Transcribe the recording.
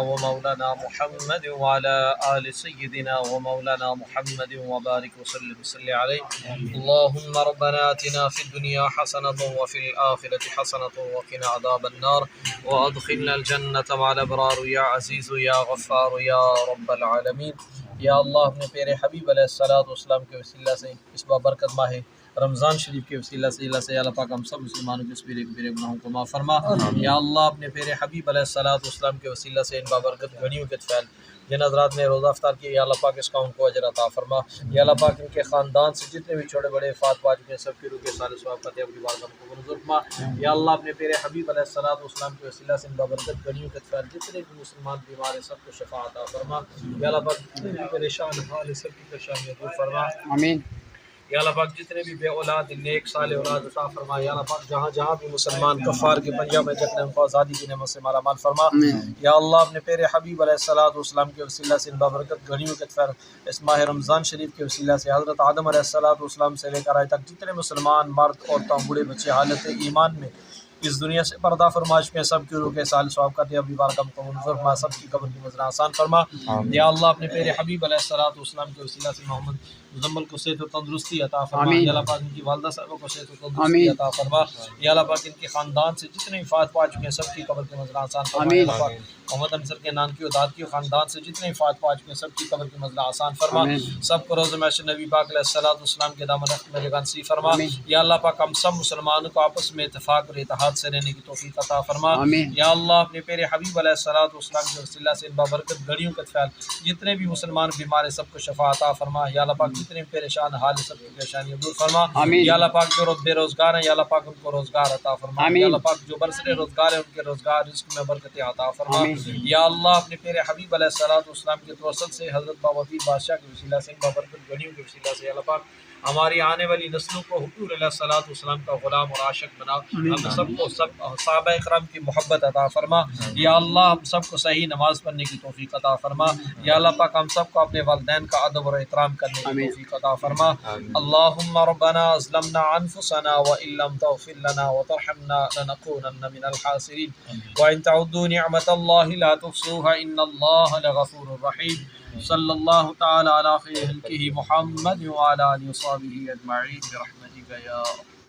व मौलाना मुहम्मद व अला आलि सय्यिदिना व मौलाना मुहम्मद व बारिक वसल्लम अलैहि। अल्लाहुम्मा रब्बना आतिना फिद दुनिया हसनतन व फिल आखिरति हसनतन व क़िना अज़ाबन नार व अदखिलनल जन्नत मअल अबरार या अज़ीज़ या गफ़्फ़ार या रब्बल आलमीन। या अल्लाह अपने प्यारे हबीब अलैहिस्सलातु वस्सलाम के वसीला से इस बाबरकत माह रमज़ान शरीफ के वसीला से अल्लाह पाक हम सब मुसलमानों के सगीर कबीर गुनाहों को माफ़ फरमा। या अल्लाह अपने प्यारे हबीब अलैहिस्सलातु वस्सलाम के वसीला से इन बाबरकत घड़ियों के फ़ैल जिन हज़रात ने रोज़ा अफ्तार किया, या अल्लाह पाक इसका उनको अजर अता फरमा। या अल्लाह पाक इनके ख़ानदान से जितने भी छोटे बड़े फ़ात पा चुके हैं सबके रूह के साले सवाब करते अपनी बारगाह में कबूल फरमा। या अल्लाह अपने प्यारे हबीब अलैहिस्सलातु वस्सलाम के वसीला से इन बाबरकत घड़ियों के फ़ैल जितने भी मुसलमान बीमार हैं सबको शफ़ा अता फरमा। या अल्लाह पाक जितने भी परेशान हाल है सबकी परेशानियाँ दूर फरमा। आमीन। या अल्लाह पाक जितने भी बे औलाद नेक साले औलाद अता फरमा। या अल्लाह पाक जहाँ जहाँ भी मुसलमान कफ़ार के पंजा में जकने उनको आज़ादी की नेमत से माला माल फरमा। या अल्लाह अपने प्यारे हबीब अलैहिस्सलातु वस्सलाम के वसीला से इन बाबरकत घड़ियों के फ़ैल इस माह रमज़ान शरीफ के वसीला से हज़रत आदम अलैहिस्सलातु वस्सलाम से लेकर आज तक जितने मुसलमान मर्द औरतों बूढ़े बच्चे हालत ईमान में इस दुनिया से पर्दा फरमाश में सब के रूह के साल सवाब करते अपनी बारगाह में कबूल फरमा। सब की कब्र की मज़रा आसान फरमा। या अल्लाह अपने प्यारे हबीब अलैहिस्सलातु वस्सलाम के वसीला से मोहम्मद मुज़म्मिल को सेहत और तंदुरुस्ती अता फरमा। या अल्लाह पाक इनकी वालिदा साहबा को सेहत और तंदुरुस्ती अता फरमा। या अल्लाह पाक इनके ख़ानदान से जितने हिफात पा चुके हैं सब की कब्र की मज़रा आसान फरमा। या अल्लाह पाक मोहम्मद अंसर के नान की दाद की ख़ानदान से जितने हिफात पा चुके हैं सब की कब्र की मज़रा आसान फरमा। सबको रोज़ महशर नबी पाक अलैहिस्सलातु वस्सलाम के दामन में लगन सी फरमा। या अल्लाह पाक हम सब मुसलमानों को आपस में इत्तेफाक और इत्तेहाद से रहने की तौफीक अता फरमा। या अल्लाह अपने प्यारे हबीब अलैहिस्सलातु वस्सलाम के वसीला से इन बाबरकत घड़ियों के फ़ैल जितने भी मुसलमान बीमार हैं सबको शफ़ा अता फरमा। या अल्लाह पाक जितने भी परेशान हाल है सबकी परेशानियाँ दूर फरमा। या अल्लाह पाक जो बेरोज़गार हैं या अल्लाह पाक उनको रोज़गार अता फरमा। या अल्लाह पाक जो बरसरे रोज़गार है उनके रोज़गार रिज़्क़ में बरकत अता फरमा। या अल्लाह अपने प्यारे हबीब अलैहिस्सलातु वस्सलाम के तवस्सुल से हज़रत बाबा बादशाह के वसीला से इन बाबरकत घड़ियों के वसीला से अल्लाह पाक हमारी आने वाली नस्लों को हुजूर अलैहिस्सलातु वस्सलाम का गुलाम और आशिक बना। हम सबको सब सहाबा इकराम की मोहब्बत अता फरमा। या अल्लाह हम सबको सही नमाज पढ़ने की तौफीक अता फरमा। या अल्लाह पाक हम सबको अपने वालिदैन का अदब और एहतराम करने की तौफीक अता फरमा। अल्लाहुम्मा रब्बना अज़लमना अनफुसना व इल्लम तग़फिर लना व तरहमना लनकूनन्ना मिनल खासिरीन व इन तउद्दू निअमतल्लाहि ला तुहसूहा इन्नल्लाहा लगफ़ूरुर रहीम। सल्लल्लाहु तआला अला खैरि खल्क़िही मुहम्मद व अला आलिहि व सहबिही अजमईन बिरहमतिका या